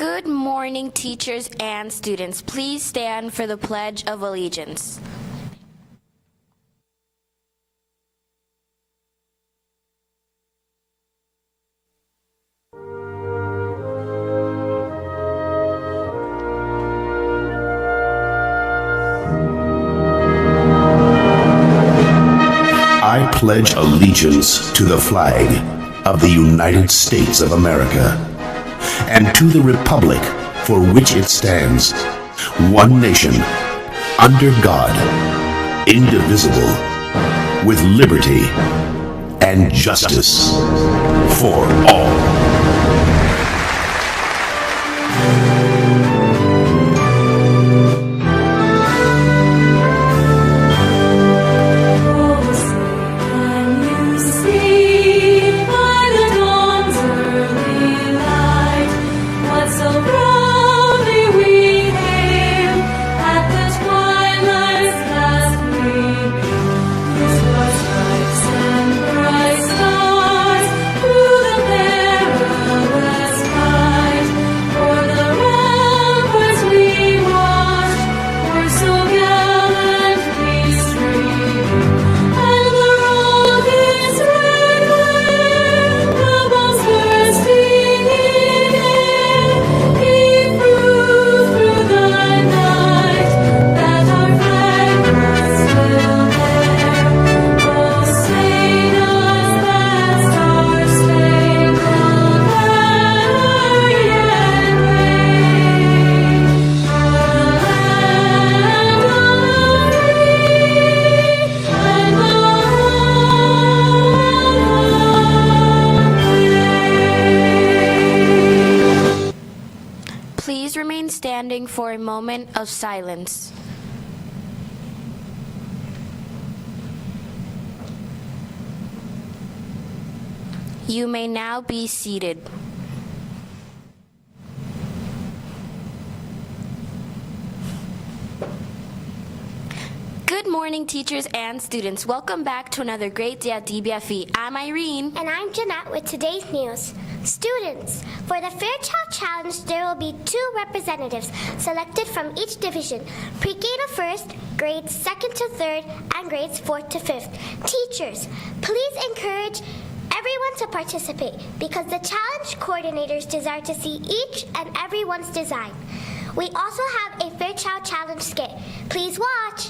Good morning, teachers and students. Please stand for the Pledge of Allegiance. I pledge allegiance to the flag of the United States of America and to the republic for which it stands, one nation, under God, indivisible, with liberty and justice for all. Please remain standing for a moment of silence. You may now be seated. Good morning, teachers and students. Welcome back to another great day at WDBF. I'm Irene. And I'm Jeanette with today's news. Students, for the Fairchild Challenge, there will be 2 representatives selected from each division, pre-K to 1st, grades 2nd to 3rd, and grades 4th to 5th. Teachers, please encourage everyone to participate because the challenge coordinators desire to see each and everyone's design. We also have a Fairchild Challenge skit. Please watch.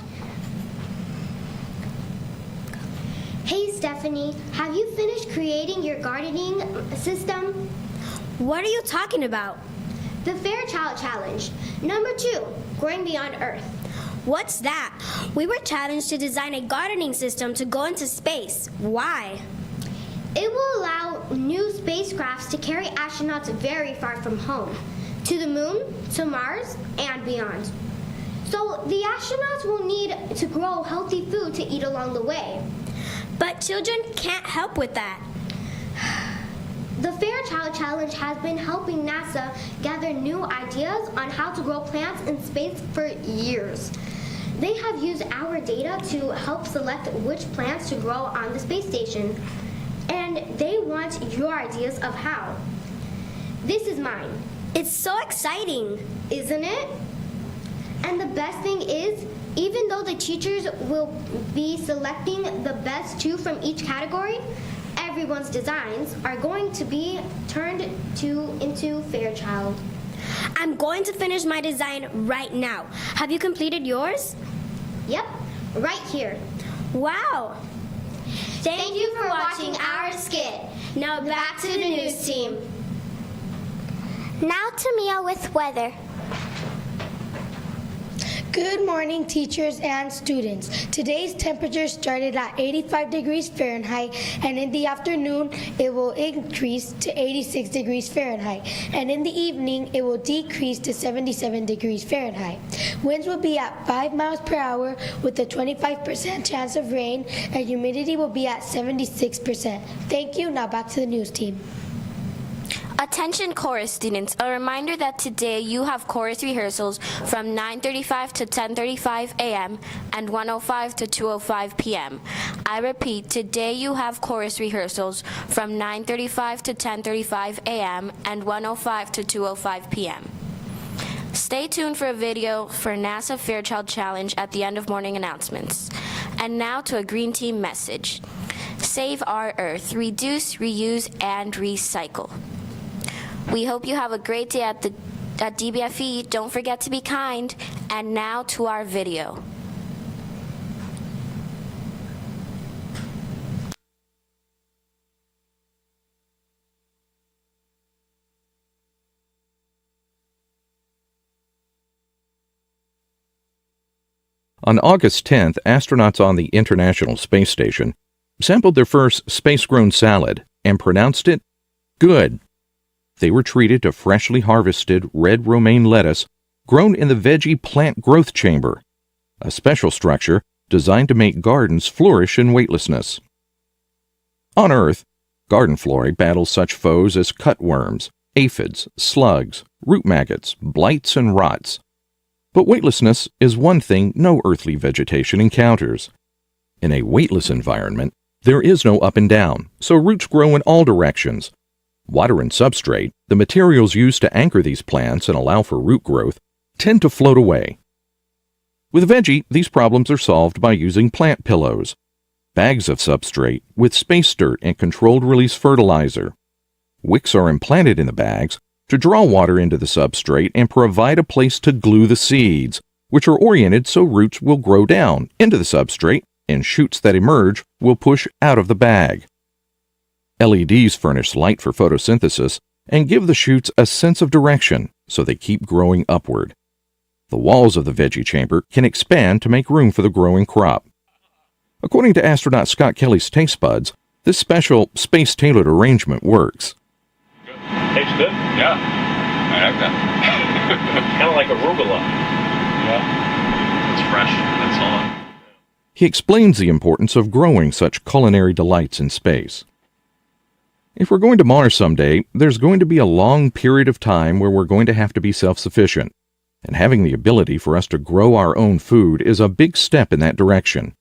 Hey Stephanie, have you finished creating your gardening system? What are you talking about? The Fairchild Challenge. Number 2, Growing Beyond Earth. What's that? We were challenged to design a gardening system to go into space. Why? It will allow new spacecrafts to carry astronauts very far from home, to the moon, to Mars, and beyond. So the astronauts will need to grow healthy food to eat along the way. But children can't help with that. The Fairchild Challenge has been helping NASA gather new ideas on how to grow plants in space for years. They have used our data to help select which plants to grow on the space station, and they want your ideas of how. This is mine. It's so exciting, isn't it? And the best thing is, even though the teachers will be selecting the best 2 from each category, everyone's designs are going to be turned into Fairchild. I'm going to finish my design right now. Have you completed yours? Yep, right here. Wow. Thank you for watching our skit. Now back to the news team. Now to Mia with weather. Good morning, teachers and students. Today's temperature started at 85 degrees Fahrenheit, and in the afternoon, it will increase to 86 degrees Fahrenheit, and in the evening, it will decrease to 77 degrees Fahrenheit. Winds will be at 5 miles per hour with a 25% chance of rain, and humidity will be at 76%. Thank you. Now back to the news team. Attention chorus students, a reminder that today you have chorus rehearsals from 9:35 to 10:35 a.m. and 1:05 to 2:05 p.m. I repeat, today you have chorus rehearsals from 9:35 to 10:35 a.m. and 1:05 to 2:05 p.m. Stay tuned for a video for NASA Fairchild Challenge at the end of morning announcements. And now to a Green Team message. Save our Earth, reduce, reuse, and recycle. We hope you have a great day at DBFE. Don't forget to be kind. And now to our video. On August 10th, astronauts on the International Space Station sampled their first space-grown salad and pronounced it good. They were treated to freshly harvested red romaine lettuce grown in the veggie plant growth chamber, a special structure designed to make gardens flourish in weightlessness. On Earth, garden flora battles such foes as cutworms, aphids, slugs, root maggots, blights, and rots. But weightlessness is one thing no earthly vegetation encounters. In a weightless environment, there is no up and down, so roots grow in all directions. Water and substrate, the materials used to anchor these plants and allow for root growth, tend to float away. With veggie, these problems are solved by using plant pillows, bags of substrate with space dirt and controlled release fertilizer. Wicks are implanted in the bags to draw water into the substrate and provide a place to glue the seeds, which are oriented so roots will grow down into the substrate and shoots that emerge will push out of the bag. LEDs furnish light for photosynthesis and give the shoots a sense of direction so they keep growing upward. The walls of the veggie chamber can expand to make room for the growing crop. According to astronaut Scott Kelly's taste buds, this special space-tailored arrangement works. Tastes good? Yeah, I like that. Kind of like arugula. Yeah, it's fresh, that's all. He explains the importance of growing such culinary delights in space. If we're going to Mars someday, there's going to be a long period of time where we're going to have to be self-sufficient, and having the ability for us to grow our own food is a big step in that direction.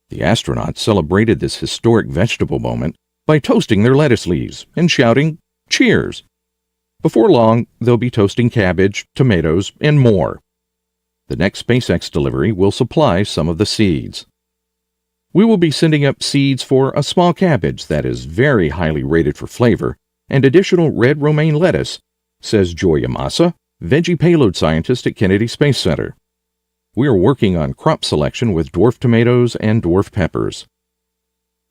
The astronauts celebrated this historic vegetable moment by toasting their lettuce leaves and shouting, "Cheers!" Before long, they'll be toasting cabbage, tomatoes, and more. The next SpaceX delivery will supply some of the seeds. We will be sending up seeds for a small cabbage that is very highly rated for flavor and additional red romaine lettuce, says Joy Yamasa, veggie payload scientist at Kennedy Space Center. We are working on crop selection with dwarf tomatoes and dwarf peppers.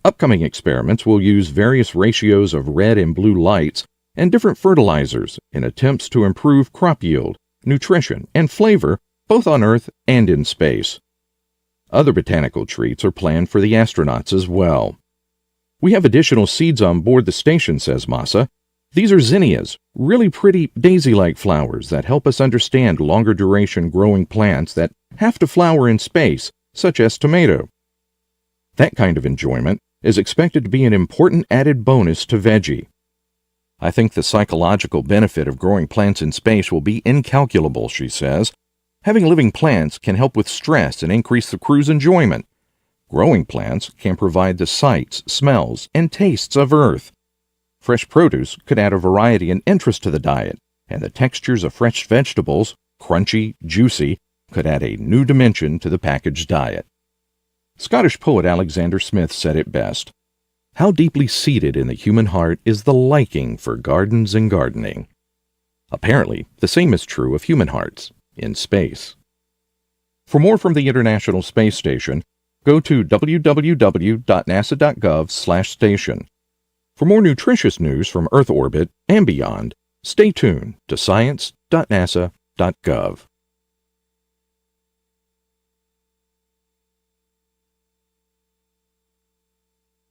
Upcoming experiments will use various ratios of red and blue lights and different fertilizers in attempts to improve crop yield, nutrition, and flavor both on Earth and in space. Other botanical treats are planned for the astronauts as well. We have additional seeds on board the station, says Masa. These are zinnias, really pretty daisy-like flowers that help us understand longer duration growing plants that have to flower in space, such as tomato. That kind of enjoyment is expected to be an important added bonus to veggie. I think the psychological benefit of growing plants in space will be incalculable, she says. Having living plants can help with stress and increase the crew's enjoyment. Growing plants can provide the sights, smells, and tastes of Earth. Fresh produce could add a variety and interest to the diet, and the textures of fresh vegetables, crunchy, juicy, could add a new dimension to the packaged diet. Scottish poet Alexander Smith said it best. How deeply seated in the human heart is the liking for gardens and gardening. Apparently, the same is true of human hearts in space. For more from the International Space Station, go to www.nasa.gov/station. For more nutritious news from Earth orbit and beyond, stay tuned to science.nasa.gov.